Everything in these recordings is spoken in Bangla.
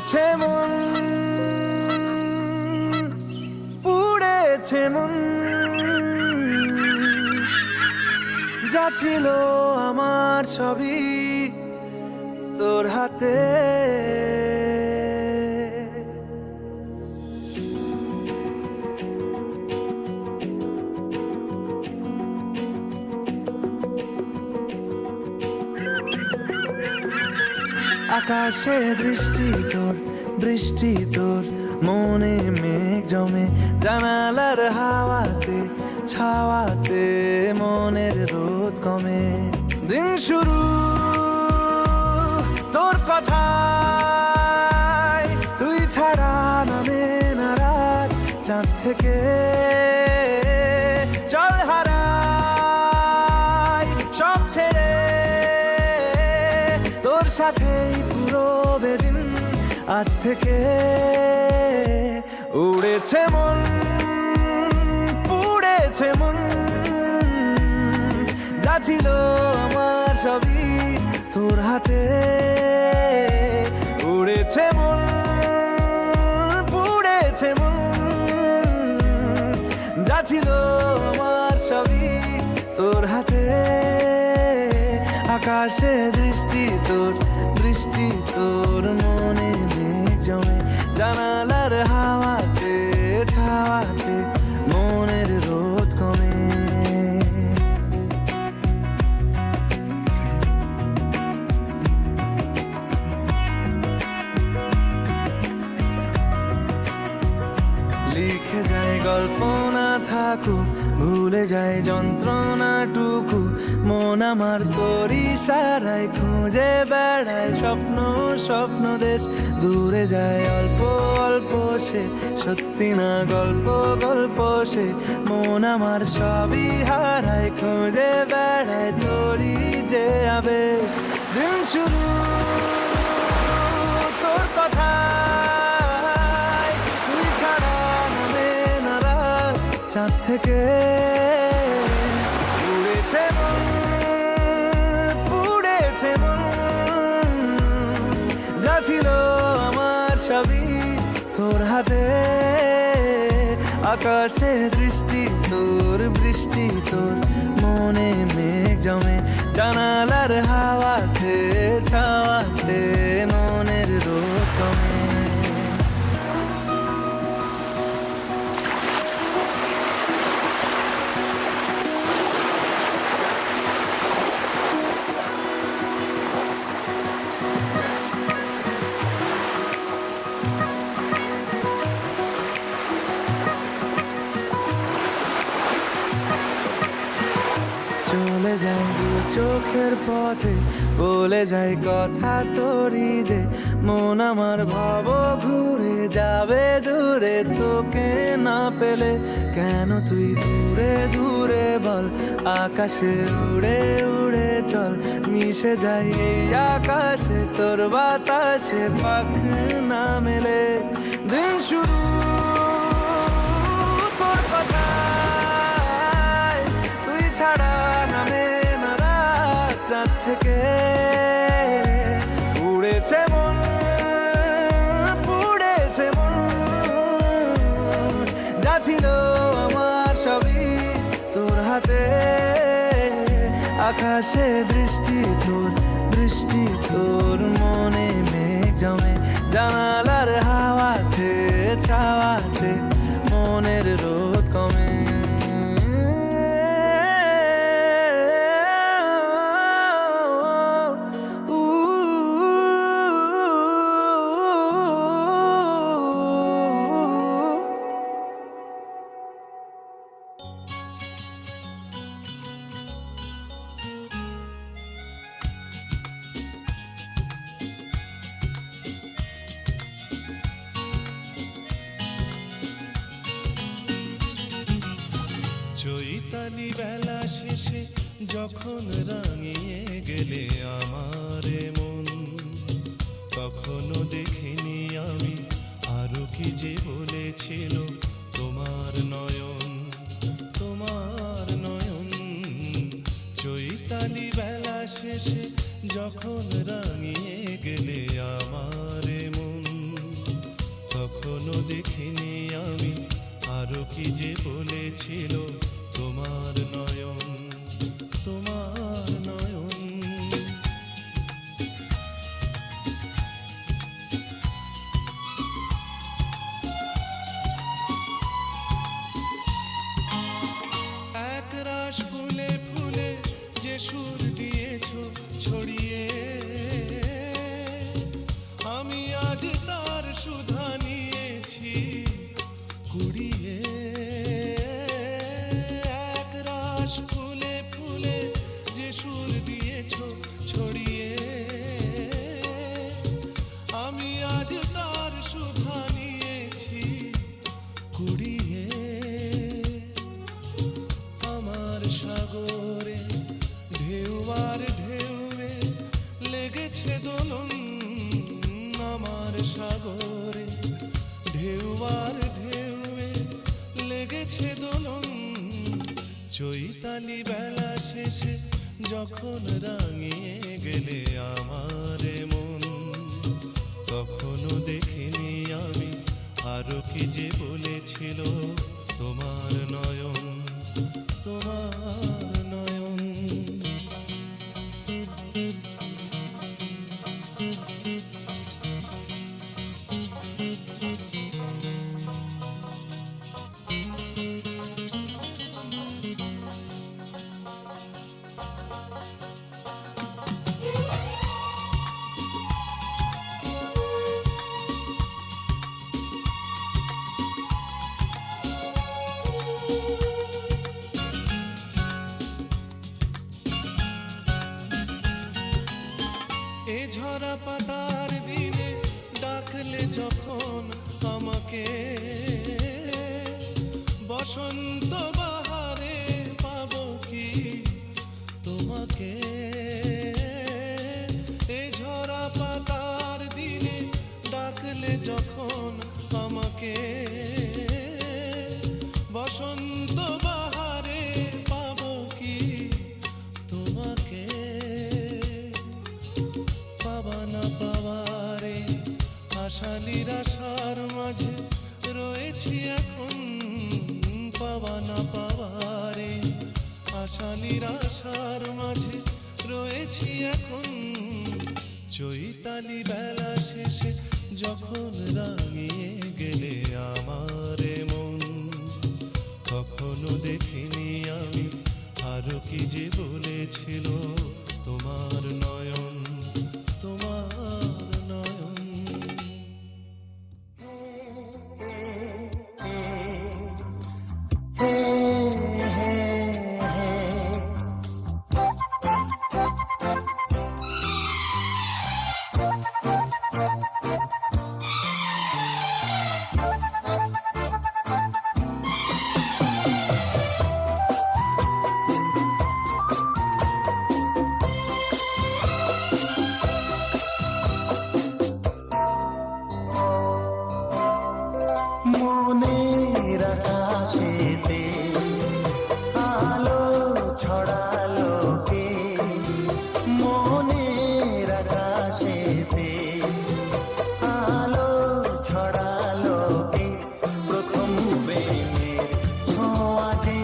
উড়েছে মন, পুড়েছে মন, যা ছিল আমার সবই তোর হাতে। আকাশে দৃষ্টি তোর, বৃষ্টি তোর, মনে মেঘ জমে, জানালার হাওয়াতে ছাওয়াতে মনের রোদ কমে। দিন শুরু তোর কথায়, তুই ছাড়া নামে না রাত, চাঁদ থেকে চল হারাই সব ছেড়ে, তোর সাথেই পুরো বেদিন আজ থেকে। উড়েছে মন, পুড়েছে মন, যা ছিল আমার সবই তোর হাতে। উড়েছে মন, পুড়েছে মন, যা ছিল আমার সবই তোর হাতে। আকাশে দৃষ্টি তোর, বৃষ্টি তোর, মনে মেঘ জমে, জানালার হাওয়াতে ছাওয়াতে মনের রোদ কমে। লিখে যায় গল্প না থাকুক, ভুলে যায় যন্ত্রণাটুকু, মন আমার তোর ইশারায় খুঁজে বেড়ায় স্বপ্ন স্বপ্ন দেশ। দূরে যায় অল্প অল্প সে, সত্যি না গল্প গল্প সে, মন আমার সবই হারায় খুঁজে বেড়ায় তোরই যে আবেশ। দিন শুরু তোর কথায়, তুই ছাড়া নামে না রাত, চাঁদ থেকে উড়েছে মন, পুড়েছে মন, যা ছিল আমার সবই তোর হাতে। আকাশে দৃষ্টি তোর, বৃষ্টি তোর, মনে মেঘ জমে, জানালার হাওয়াতে ছাওয়াতে মনের রোদ কমে। চলে যায় দু চোখের পথে, বলে যায় কথা তোরই যে, মন আমার ভাব ঘুরে যাবে দূরে তোকে না পেলে। কেন তুই দূরে দূরে বল, আকাশে উড়ে উড়ে চল, মিশে যাই এই আকাশে তোর বাতাসে পাখ না মেলে। দিন শুরু তোর কথায়, তুই ছাড়া নামে না রাত, চাঁদ থেকে উড়েছে মন, পুড়েছে মন, যা ছিল আমার সবই তোর হাতে। আকাশে দৃষ্টি তোর, বৃষ্টি তোর, মনে মেঘ জমে, জানালার হাওয়াতে ছাওয়াতে মনের রোদ কমে। চৈতালি বেলা শেষে যখন রাঙিয়ে গেলে আমার মন, কখনো দেখিনি আমি আরো কি যে বলেছিল তোমার নয়ন, তোমার নয়ন। চৈতালি বেলা শেষে যখন রাঙিয়ে গেলে আমার মন, কখনো দেখিনি আমি, আরো কি যে বলেছিল তোমার নয়ন, তোমার নয়ন। এক রাশ ফুলে ফুলে যে সুর দিয়েছ ছড়িয়ে, আমি আজ তার সুধা নিয়েছি কুড়িয়ে। এক রাশ ফুলে ফুলে যে সুর দিয়েছ ছড়িয়ে, আমি আজ তার সুধা নিয়েছি কুড়িয়ে। আমার সাগরে ঢেউ আর ঢেউয়ে লেগেছে দোলন, আমার সাগরে ঢেউ আর ঢেউয়ে লেগেছে দোলন। চৈতালি বেলা শেষে যখন রাঙিয়ে গেলে আমার মন, কখনো দেখিনি আমি, আরো কি যে বলেছিল তোমার নয়ন, তোমার নয়ন। এ ঝরা পাতার দিনে ডাকলে যখন আমাকে, বসন্ত বাহারে পাবো কি তোমাকে। এ ঝরা পাতার দিনে ডাকলে যখন আমাকে, বসন্ত বাহারে পাবো কি তোমাকে। পাবা না পাওয়ারে আশা নিরাশার মাঝে রয়েছি এখন, পাবা না পাওয়ারে আশা নিরাশার মাঝে রয়েছি এখন। চৈতালি বেলা শেষে যখন রাঙিয়ে গেলে আমার মন, কখনো দেখিনি আমি, আরো কি যে বলেছিল তোমার নয়ন, তোমার নয়ন। মনের আকাশেতে আলো ছড়ালো কে, মনের আকাশেতে আলো ছড়ালো কে। প্রথম প্রেমের ছোঁয়া যে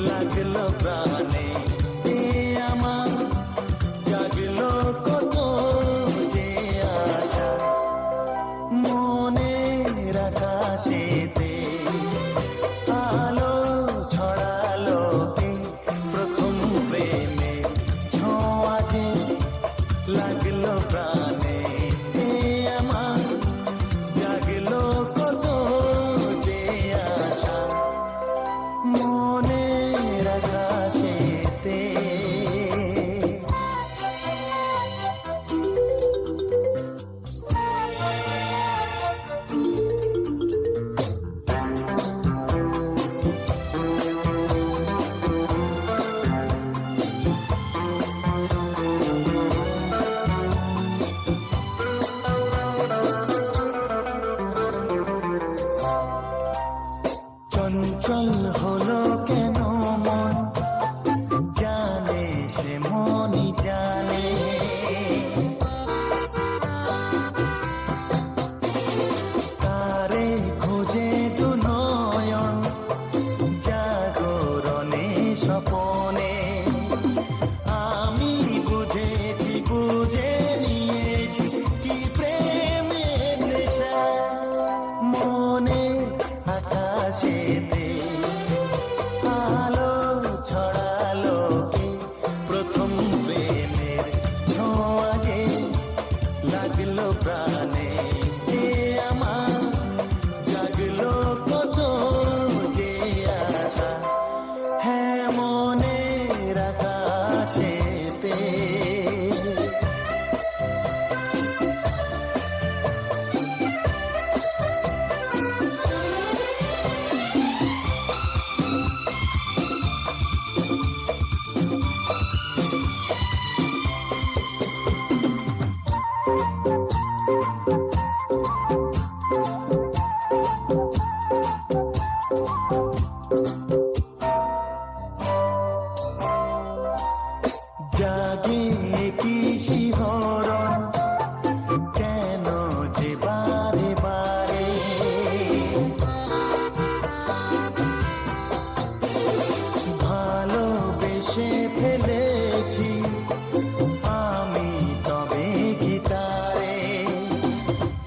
লাগলো প্রাণে, এ আমার জাগলো কত যে আশা। মনের আকাশেতে আলো ছড়ালো কে, প্রথম প্রেমে ছোঁয়া যে লাগলো প্রাণে, এ আমার জাগলো কত যে আশা। মনের আকাশে স্বপনে আমি বুঝেছি বুঝে নিয়েছি কি প্রেমের নেশা মনে আকাশেতে আলো ছড়ালো কে প্রথম প্রেমের ছোঁয়া যে লাগলো প্রাণে যে আমার জাগলো কত যে আশা হ্যাঁ মনের আকাশেতে জাগে কি শিহরণ কেন যে বারে বারে ভালোবেসে ফেলেছি আমি তবে গীতারে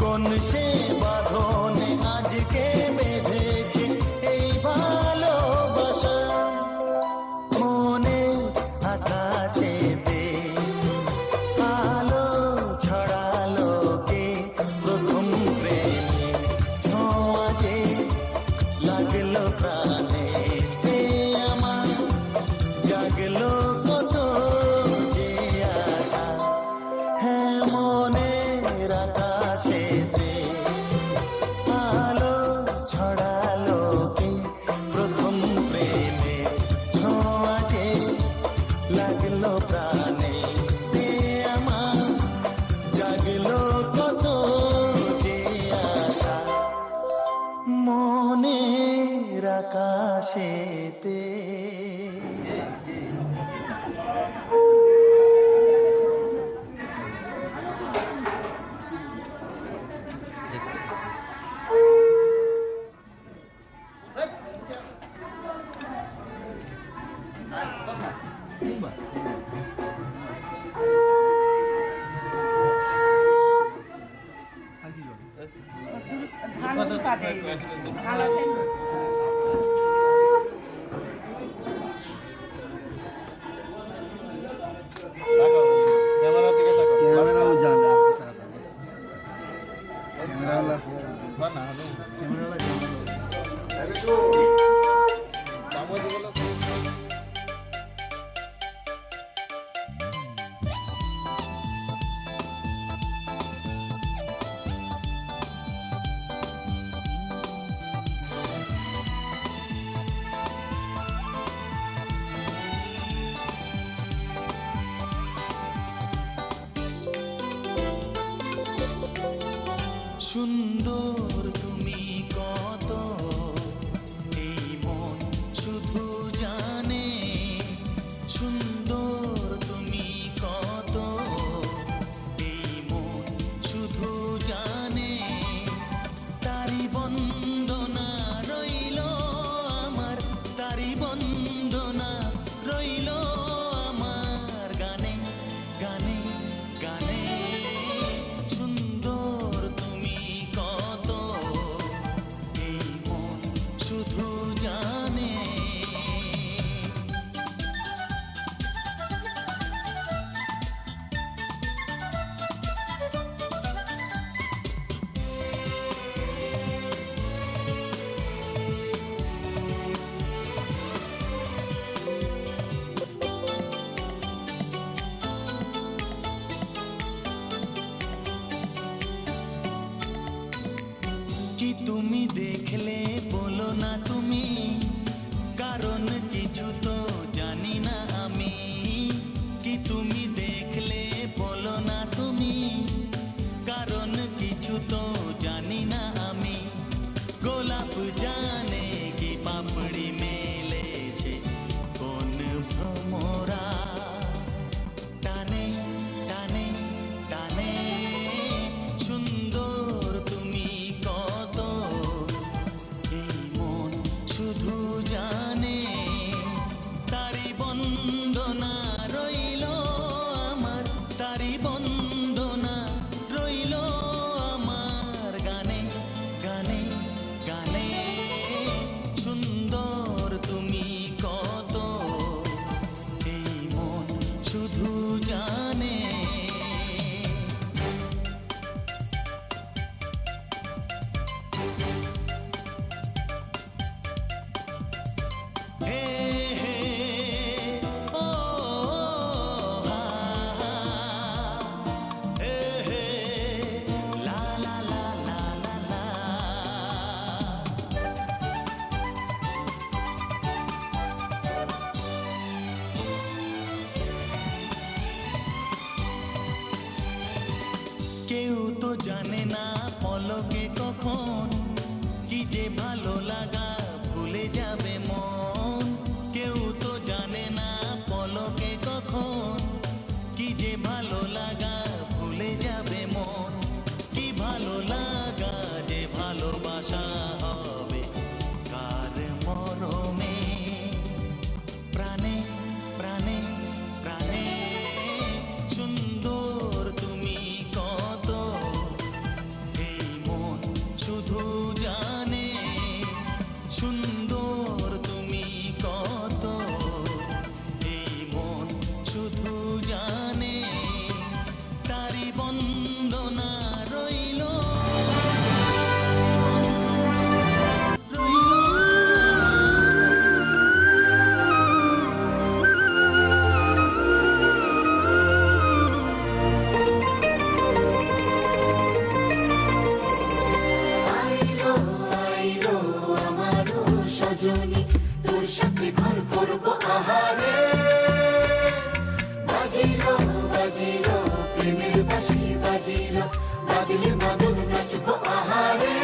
কোন সে বাঁধনে আজকে বেঁধেছি এই ভালোবাসা মনে আকাশেতে আলো ছড়ালো কে প্রথম প্রেমে ছোঁয়া যে লাগলো প্রাণে আমার জাগলো কত যে আশা হ্যাঁ মনের আকাশেতে আলো ছড়ালো কে প্রথম প্রেমে ছোঁয়া যে লাগলো প্রাণে আমার জাগলো কত যে আশা মনের আকাশেতে ক্যামেরাও জানে ক্যামেরাওয়ালা সুন্দর তুমি কত এই মন শুধু জানে সুন্দর তুমি কত এই মন শুধু জানে তারি বন্দনা রইল আমার তারি বন্দনা রইল আমার গানে গানে গানে সুন্দর তুমি কত এই মন শুধু জানে কেউ তো জানে না পলকে কখন কি যে ভালো লাগা ভুলে যাবে মন। কেউ তো জানে না পলকে কখন কি যে ভালো লাগা ভুলে যাবে মন। কি ভালো লাগা যে ভালোবাসা হবে কার মরমে, প্রাণে প্রাণে প্রাণে সুন্দর তুমি কত, এই মন শুধু জানে সুন্দর তুমি কত, এই মন শুধু জানে তারি বন্দনা রইল রইল। আইলো আইলো আমারও সজনী, তোর সাথে ঘর করবো আহারে। বাজিলো বাজিলো প্রেমের বাঁশি বাজিলো, বাজলে মদন নাচবো আহারে।